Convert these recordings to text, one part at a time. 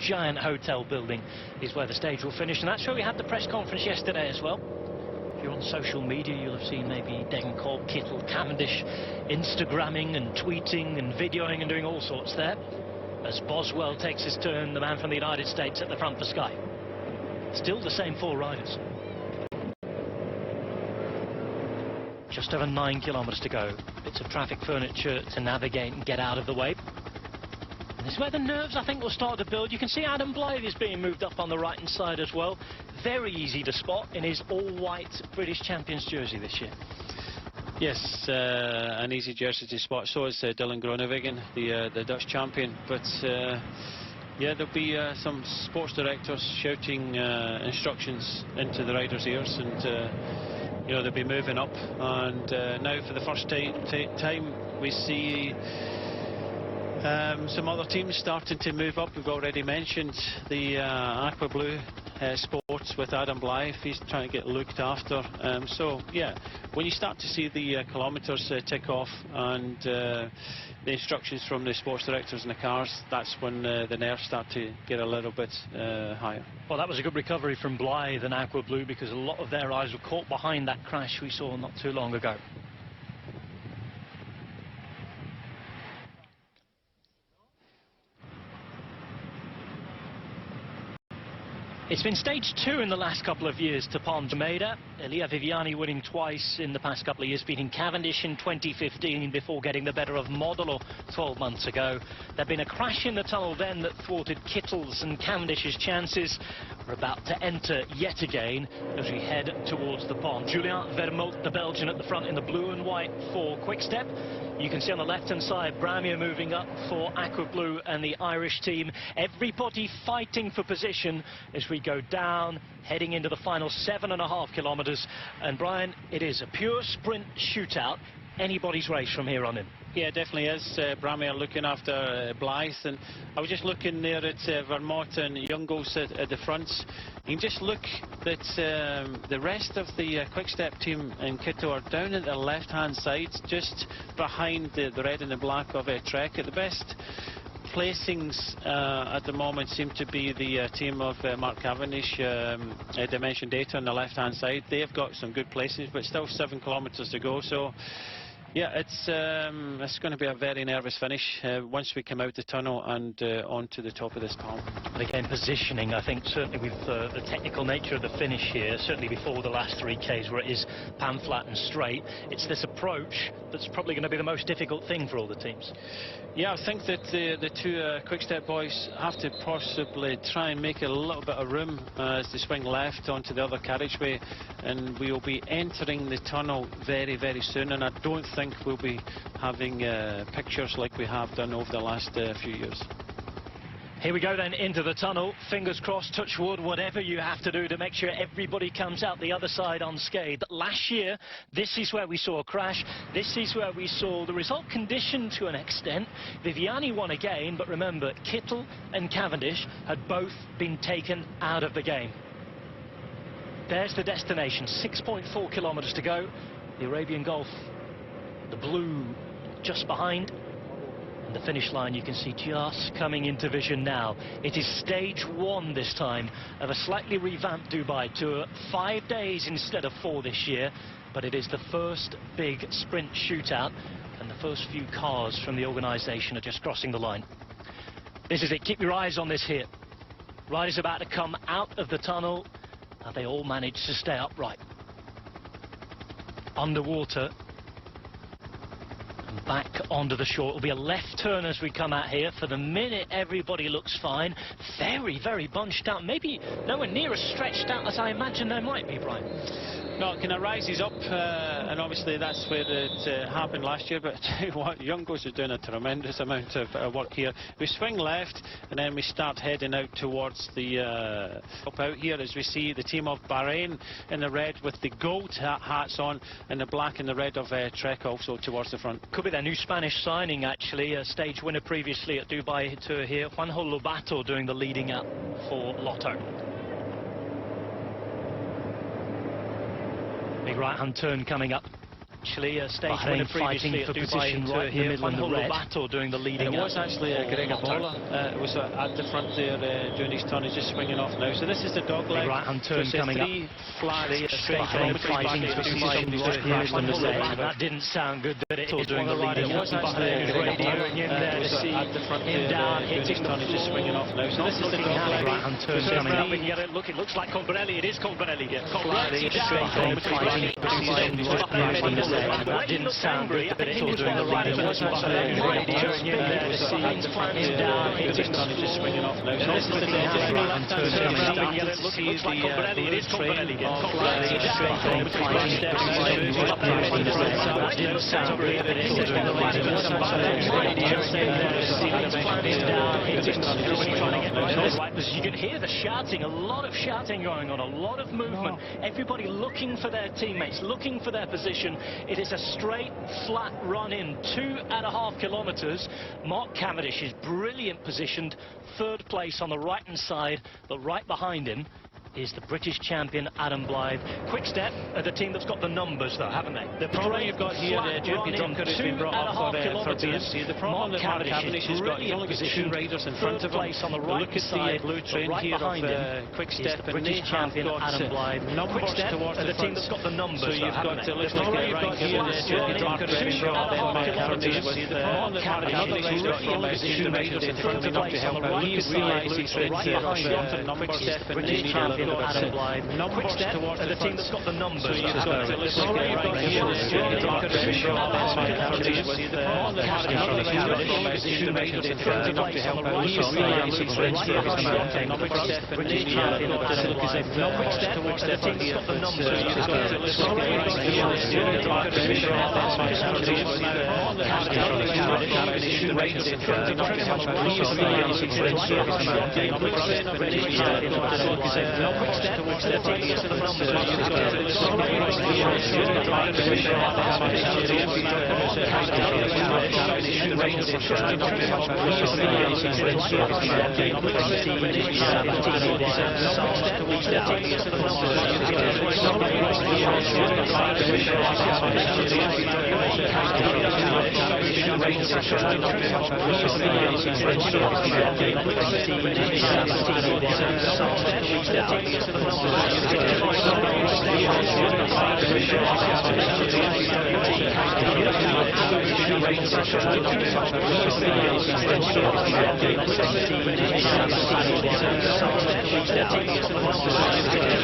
giant hotel building is where the stage will finish, and that's where we had the press conference yesterday as well. If you're on social media, you'll have seen maybe Degenkolb, Kittel, Cavendish Instagramming and tweeting and videoing and doing all sorts there, as Boswell takes his turn, the man from the United States, at the front for Sky. Still the same 4 riders. Just over 9 kilometers to go. Bits of traffic furniture to navigate and get out of the way. And this is where the nerves, I think, will start to build. You can see Adam Blythe is being moved up on the right-hand side as well. Very easy to spot in his all-white British Champions jersey this year. Yes, an easy jersey to spot. So is Dylan Groenewegen, the Dutch champion. But yeah, there'll be some sports directors shouting instructions into the riders' ears, and you know, they'll be moving up. And now, for the first time, we see some other teams starting to move up. We've already mentioned the Aqua Blue Sports with Adam Blythe. He's trying to get looked after. So yeah, when you start to see the kilometres tick off and the instructions from the sports directors in the cars, that's when the nerves start to get a little bit higher. Well, that was a good recovery from Blythe and Aqua Blue, because a lot of their eyes were caught behind that crash we saw not too long ago. It's been stage 2 in the last couple of years to Palm Jumeirah. Elia Viviani winning twice in the past couple of years, beating Cavendish in 2015 before getting the better of Modolo 12 months ago. There'd been a crash in the tunnel then that thwarted Kittel's and Cavendish's chances. We're about to enter yet again as we head towards the pond. Julien Vermeulen, the Belgian, at the front in the blue and white for Quick-Step. You can see on the left-hand side, Bramier moving up for Aqua Blue and the Irish team. Everybody fighting for position as we go down, heading into the final 7.5 kilometres. And Brian, it is a pure sprint shootout. Anybody's race from here on in. Yeah, it definitely is. Bramier looking after Blythe, and I was just looking there at Vermeulen and Jungels at the fronts. You can just look that the rest of the Quick-Step team in Kittel are down at the left-hand side, just behind the red and the black of Trek. At the best placings at the moment seem to be the team of Mark Cavendish, Dimension Data on the left-hand side. They've got some good placings, but still 7 kilometres to go. So yeah, it's going to be a very nervous finish once we come out the tunnel and onto the top of this palm. And again, positioning, I think, certainly with the technical nature of the finish here, certainly before the last 3Ks where it is pan flat and straight, it's this approach that's probably going to be the most difficult thing for all the teams. Yeah, I think that the two Quick-Step boys have to possibly try and make a little bit of room as they swing left onto the other carriageway, and we will be entering the tunnel very, very soon, and I don't think we'll be having pictures like we have done over the last few years. Here we go then into the tunnel. Fingers crossed, touch wood, whatever you have to do to make sure everybody comes out the other side unscathed. Last year, this is where we saw a crash. This is where we saw the result conditioned to an extent. Viviani won again, but remember, Kittel and Cavendish had both been taken out of the game. There's the destination, 6.4 kilometres to go. The Arabian Gulf, the blue just behind. The finish line you can see just coming into vision now. It is stage 1 this time of a slightly revamped Dubai tour. 5 days instead of 4 this year, but it is the first big sprint shootout, and the first few cars from the organisation are just crossing the line. This is it. Keep your eyes on this here. Riders about to come out of the tunnel. Have they all managed to stay upright? Underwater. Back onto the shore. It'll be a left turn as we come out here. For the minute, everybody looks fine. Very, very bunched out. Maybe nowhere near as stretched out as I imagine they might be, Brian. No, it kind of rises up, and obviously that's where it happened last year. But I tell you what, Jungels is doing a tremendous amount of work here. We swing left, and then we start heading out towards the up out here as we see the team of Bahrain in the red with the gold hats on, and the black and the red of Trek also towards the front. Could be their new Spanish signing, actually. A stage winner previously at Dubai Tour here. Juanjo Lobato doing the leading up for Lotto. Big right-hand turn coming up. Actually, a stage winner previously for at Dubai position right in the middle and the red. doing the leading. It was actually Gregor Bola was at the front there doing his turn. He's just swinging off now. So this is the dog leg. Right-hand turn coming up. Flags straight Bahrain fighting for position right in the middle and the red. That didn't sound good, did it? All Doing the leading. leading. It was actually Gregor Bola to see at the front him there down, doing his hitting turn. He's just swinging off now. So this is the dog leg. Right-hand turn coming up. We can get it. Look, it looks like Colbrelli. It is Colbrelli. Bahrain fighting for position right in the middle and the red. That didn't sound good, but it's all doing the leading. It was actually Gregor just swinging off now. So this is the left-hand turn coming up. It looks like Colbrelli. It is Colbrelli. That didn't sound good, but it's all doing the leading. You can hear the shouting, a lot of shouting going on, a lot of movement. Everybody looking for their teammates, looking for their position. It is a straight, flat run in 2.5 kilometers. Mark Cavendish is brilliant positioned, third place on the right-hand side, but right behind him is the British champion Adam Blythe. Quick Step are the team that's got the numbers though, haven't they? The problem you've got here, JP Drucker has been brought up for BMC. The problem that Mark Cavendish has got, he's only got 2 riders in front of him. On the right Look at side, the blue train right here behind of Quick Step, and they have champion got Adam Blythe. numbers towards the the team front. that's got the numbers. So you've got to look like Ryan Keane, JP Drucker has been brought up Mark Cavendish. The problem that Mark Cavendish has got, he only got 2 riders in front of him to help out. He realised he's right there of numbers, and they need a little bit of numbers towards the team that's got the numbers. So you've got to look like right here, JP Drucker has been brought up Mark Cavendish. The problem that Mark Cavendish has got, he only got 2 riders in front of him to help out. He realised he's right there of numbers, and they need a little bit of numbers towards the team that's got the numbers. So you've got to look like right here, JP Drucker has been brought up Mark Cavendish. The problem that Mark Cavendish has got, he only got 2 riders in front of him to help out. He realised he's right there of numbers, and they need a little bit of numbers towards the team that's got the numbers. So you've got to look like right here, JP Drucker has been brought up Mark Cavendish. The riders in front of him to help out. He realised he's right there of numbers, and they need a little bit of numbers towards the team that's got the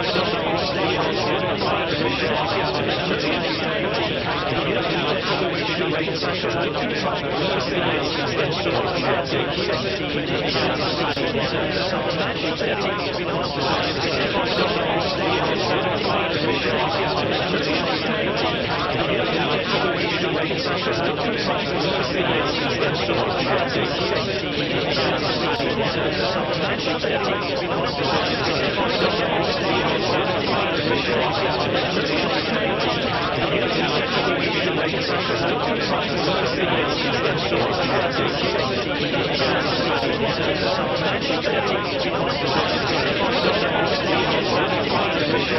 numbers. So you've got to look like right here, JP Drucker has been brought up Mark Cavendish.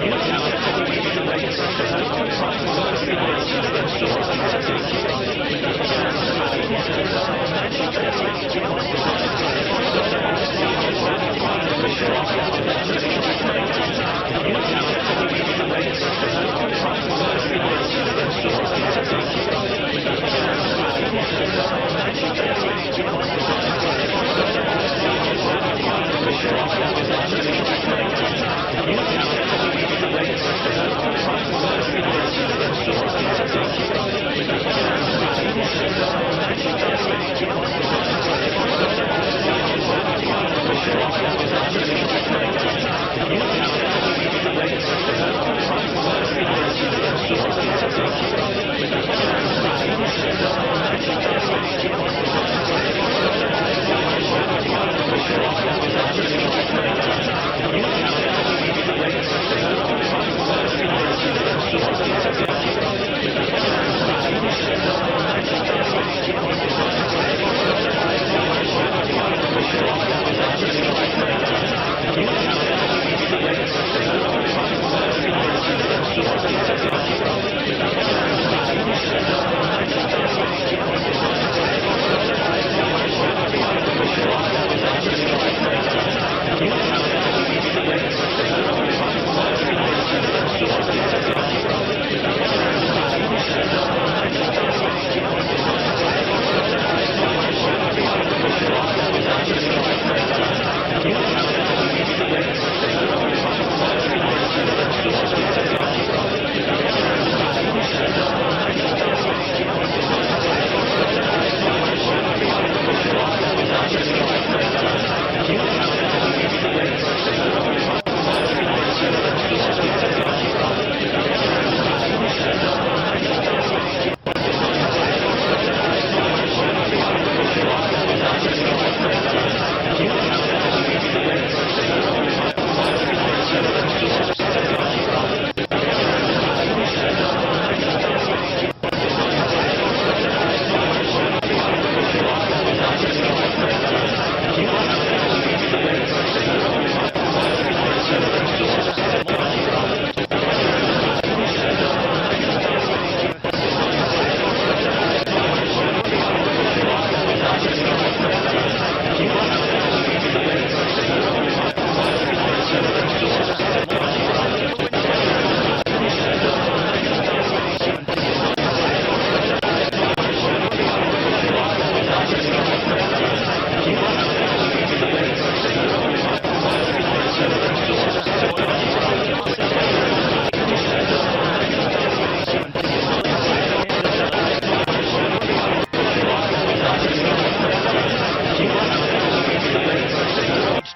The riders in front of him to help out. He realised he's right there of numbers, and they need a little bit of numbers towards the team that's got the numbers.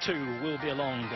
2 will be along.